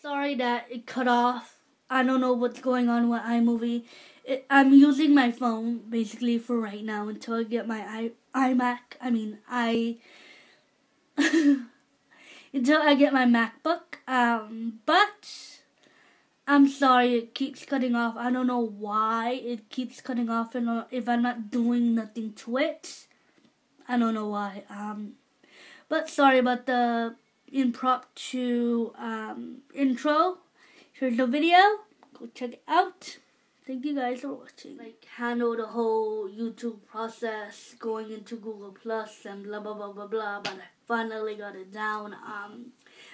Sorry that it cut off. I don't know what's going on with iMovie. I'm using my phone basically for right now until I get my iMac. Until I get my MacBook. But I'm sorry it keeps cutting off. I don't know why it keeps cutting off, and if I'm not doing nothing to it, I don't know why. But sorry about the impromptu intro. Here's the video. Go check it out. Thank you guys for watching. Handle the whole YouTube process, going into Google Plus and blah blah blah blah blah. But I finally got it down.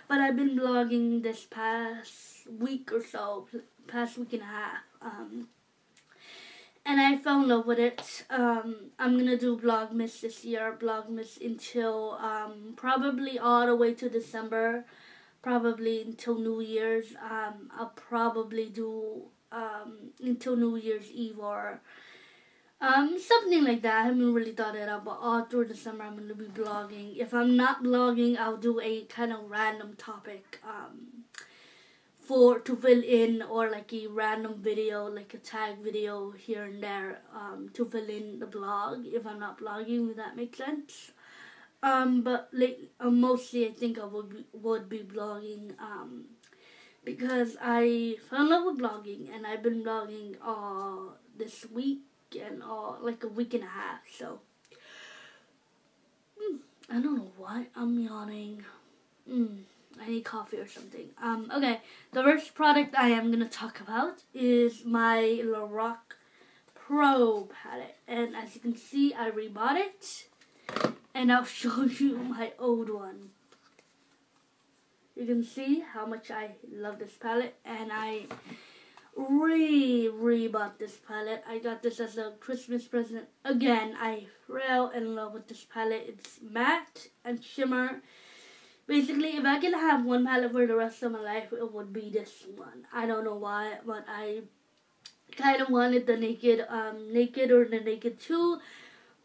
But I've been blogging this past week or so, past week and a half. And I fell in love with it. I'm gonna do Vlogmas this year. Vlogmas until probably all the way to December. Probably until New Year's. I'll probably do until New Year's Eve or something like that. I haven't really thought it out, but all through December I'm going to be blogging. If I'm not blogging, I'll do a kind of random topic to fill in, or like a random video, like a tag video here and there to fill in the blog if I'm not blogging, if that makes sense. But mostly I think I would be blogging because I fell in love with blogging, and I've been blogging this week and like a week and a half. So I don't know why I'm yawning. I need coffee or something. Okay, the first product I am gonna talk about is my Lorac Pro palette, and as you can see, I rebought it. And I'll show you my old one. You can see how much I love this palette, and I rebought this palette. I got this as a Christmas present. Again, I fell in love with this palette. It's matte and shimmer. Basically, if I could have one palette for the rest of my life, it would be this one. I don't know why, but I kind of wanted the Naked or the Naked 2.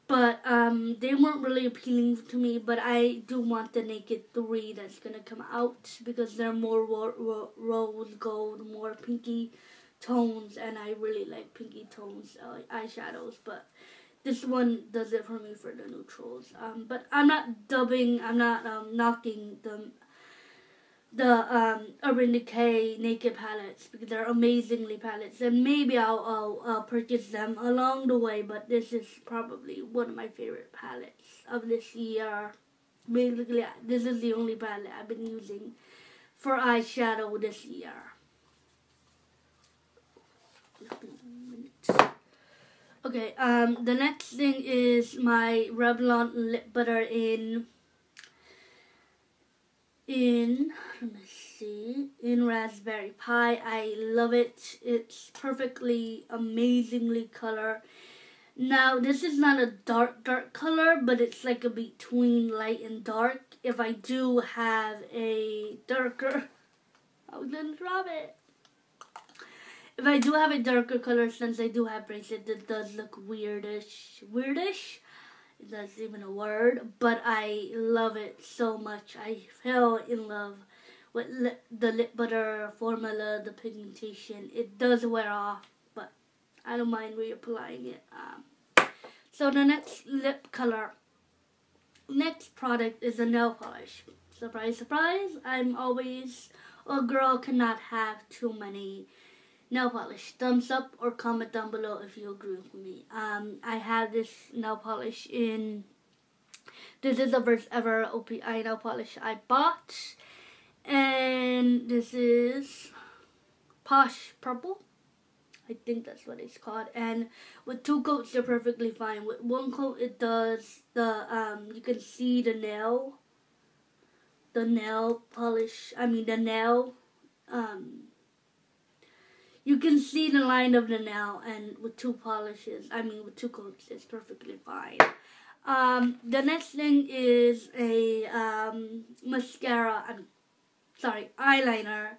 But they weren't really appealing to me. But I do want the Naked 3 that's going to come out, because they're more rose gold, more pinky tones. And I really like pinky tones, eyeshadows. But this one does it for me for the neutrals. But I'm not knocking the Urban Decay Naked palettes, because they're amazingly palettes, and maybe I'll purchase them along the way, but this is probably one of my favorite palettes of this year. Basically, this is the only palette I've been using for eyeshadow this year. Okay, the next thing is my Revlon lip butter in Raspberry Pi. I love it. It's perfectly, amazingly color. Now, this is not a dark color, but it's like a between light and dark. If I do have a darker, I was gonna drop it. If I do have a darker color, since I do have bracelets, it does look weirdish. That's even a word, but I love it so much. I fell in love with the lip butter formula, the pigmentation. It does wear off, but I don't mind reapplying it. So the next next product is a nail polish. Surprise, surprise, I'm always a girl cannot have too many nail polish. Thumbs up or comment down below if you agree with me. I have this nail polish this is the first ever OPI nail polish I bought. And this is Posh Purple. I think that's what it's called. And with 2 coats, they're perfectly fine. With 1 coat, it does you can see the nail polish. You can see the line of the nail, and with 2 coats, it's perfectly fine. The next thing is a eyeliner.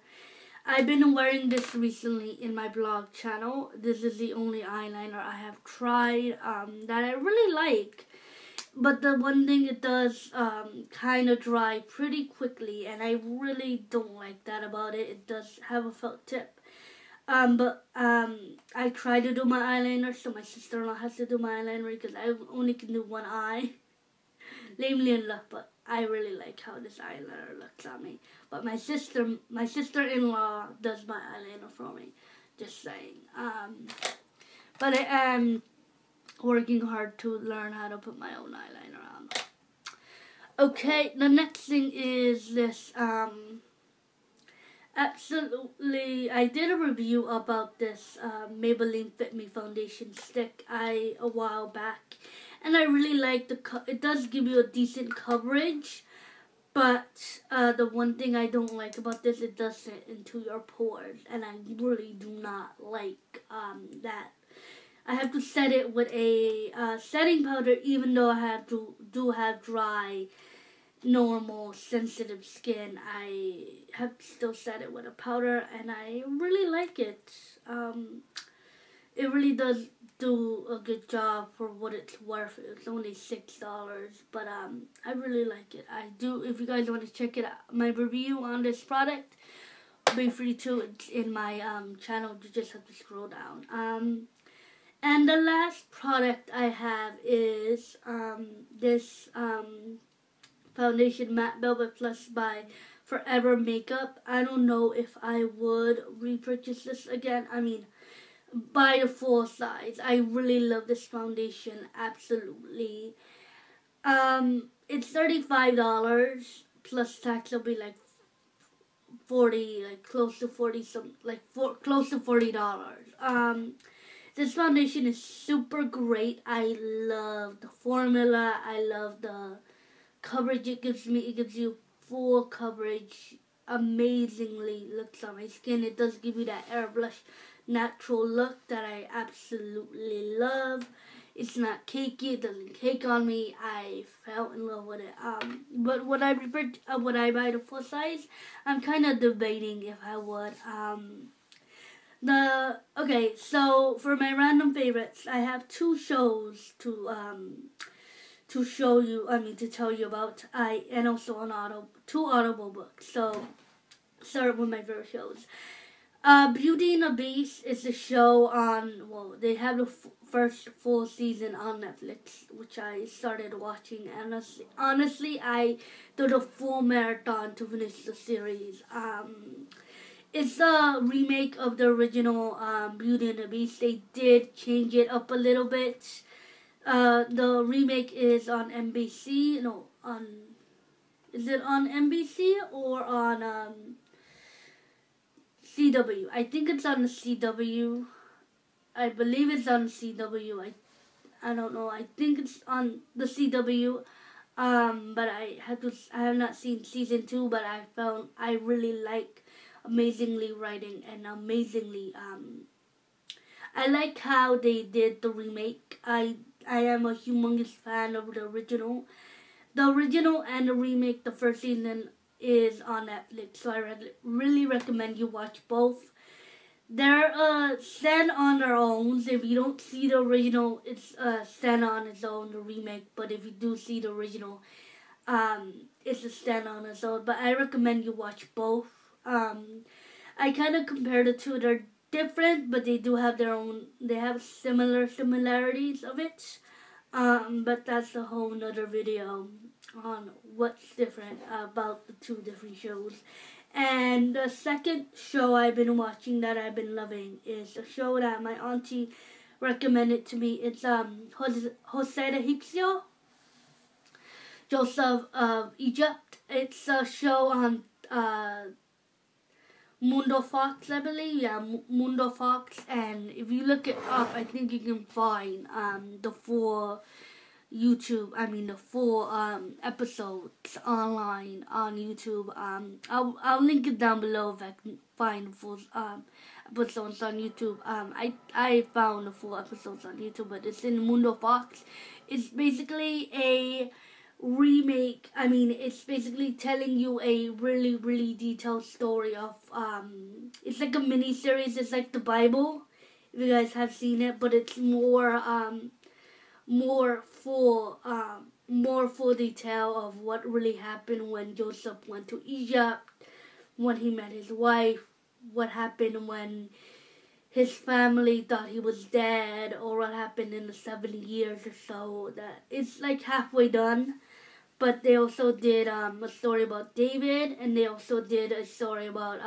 I've been wearing this recently in my blog channel. This is the only eyeliner I have tried that I really like. but the one thing, it does kind of dry pretty quickly, and I really don't like that about it. It does have a felt tip. But I try to do my eyeliner, so my sister-in-law has to do my eyeliner because I only can do one eye. Lamely enough, but I really like how this eyeliner looks on me. But my sister-in-law does my eyeliner for me. Just saying. But I am working hard to learn how to put my own eyeliner on. Okay, the next thing is this, absolutely, I did a review about this Maybelline Fit Me foundation stick a while back, and I really like it does give you a decent coverage, but the one thing I don't like about this, it does fit into your pores, and I really do not like that. I have to set it with a setting powder, even though I do have dry, normal, sensitive skin. I have to still set it with a powder, and I really like it. It really does do a good job for what it's worth. It's only $6, but I really like it. I do. If you guys want to check it out, my review on this product, be free to. It's in my channel. You just have to scroll down. And the last product I have is this foundation Matte Velvet Plus by Forever Makeup. I don't know if I would repurchase this again. I mean, buy the full size. I really love this foundation, absolutely. It's $35 plus tax. Will be like 40, like close to 40, close to $40. This foundation is super great. I love the formula. I love the coverage it gives me. It gives you full coverage. Amazingly looks on my skin. It does give you that airbrush natural look that I absolutely love. It's not cakey. It doesn't cake on me. I fell in love with it. But would I buy the full size? I'm kind of debating if I would. Okay, so for my random favorites, I have two shows to show you. To tell you about. And also two Audible books. So start with my favorite shows. Beauty and the Beast is a show on. Well, they have the first full season on Netflix, which I started watching. And honestly, I did a full marathon to finish the series. It's a remake of the original Beauty and the Beast. They did change it up a little bit. The remake is on NBC. Is it on NBC or on CW? I think it's on the CW. I believe it's on CW. I don't know. I think it's on the CW. But I have not seen season 2. But I really like amazingly writing and amazingly I like how they did the remake. I am a humongous fan of the original. The original and the remake, the first season is on Netflix, so I really recommend you watch both. They're stand on their own. If you don't see the original, it's stand on its own, the remake. But if you do see the original, it's a stand on its own. But I recommend you watch both. I kind of compare the two. They're different, but they do have their own. They have similarities of it. But that's a whole nother video on what's different about the two different shows. And the second show I've been watching that I've been loving is a show that my auntie recommended to me. It's Jose de Egipcio, Joseph of Egypt. It's a show on Mundo Fox, I believe. Yeah, Mundo Fox. And if you look it up, I think you can find the full the full episodes online on YouTube. I'll link it down below if I can find the full episodes on YouTube. I found the full episodes on YouTube, but it's in Mundo Fox. It's basically a remake. It's basically telling you a really, really detailed story of it's like a mini series. It's like the Bible, if you guys have seen it, but it's more full more full detail of what really happened when Joseph went to Egypt, when he met his wife, what happened when his family thought he was dead, or what happened in the 70 years or so. That it's like halfway done. But they also did a story about David, and they also did a story about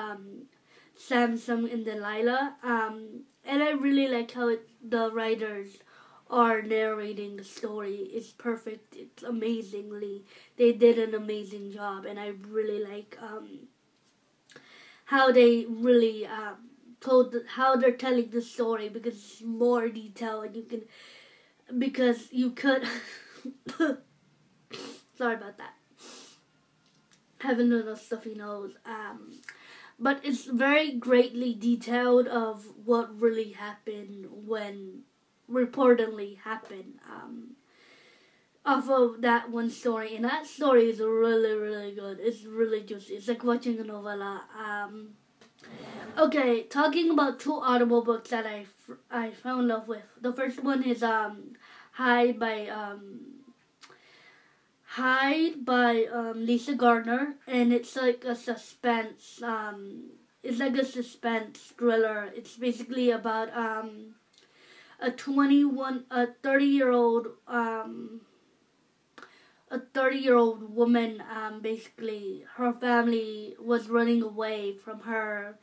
Samson and Delilah. And I really like how the writers are narrating the story. It's perfect. It's amazingly. They did an amazing job, and I really like how they really how they're telling the story, because it's more detail, and you could sorry about that. Having a little stuffy nose. But it's very greatly detailed of what really happened when reportedly happened. Off of that one story, and that story is really, really good. It's really juicy. It's like watching a novella. Okay, talking about two Audible books that I fell in love with. The first one is Hide by Lisa Gardner, and it's like a suspense. It's like a suspense thriller. It's basically about a 30-year-old woman. Basically, her family was running away from her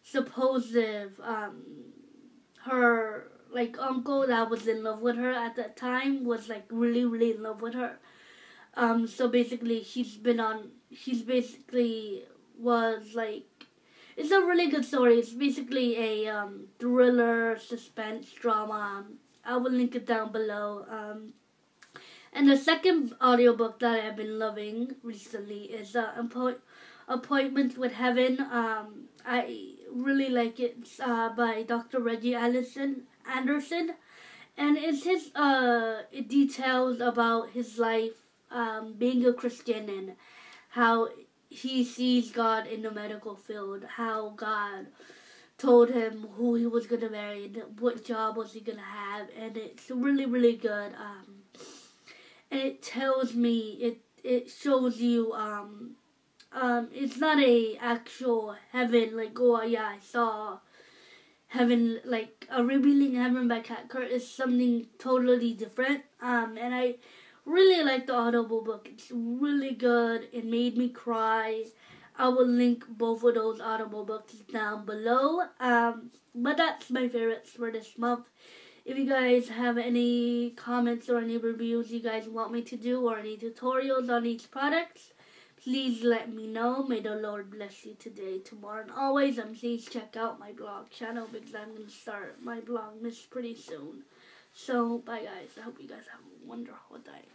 supposed her like uncle that was in love with her at that time, was like really, really in love with her. So basically, she's basically was like, it's a really good story. It's basically a thriller, suspense, drama. I will link it down below. And the second audiobook that I've been loving recently is Appointments with Heaven. I really like it. It's by Dr. Reggie Anderson. And it's it details about his life being a Christian, and how he sees God in the medical field, how God told him who he was going to marry and what job was he going to have, and it's really, really good. And it tells me, it shows you, it's not a actual heaven, like, oh yeah, I saw heaven, like a Revealing Heaven by Kat Kurt is something totally different. And I really like the Audible book. It's really good. It made me cry. I will link both of those Audible books down below. But that's my favorites for this month. If you guys have any comments or any reviews you guys want me to do, or any tutorials on these products, please let me know. May the Lord bless you today, tomorrow, and always. And please check out my blog channel, because I'm going to start my blog pretty soon. So, bye guys. I hope you guys have a wonderful day.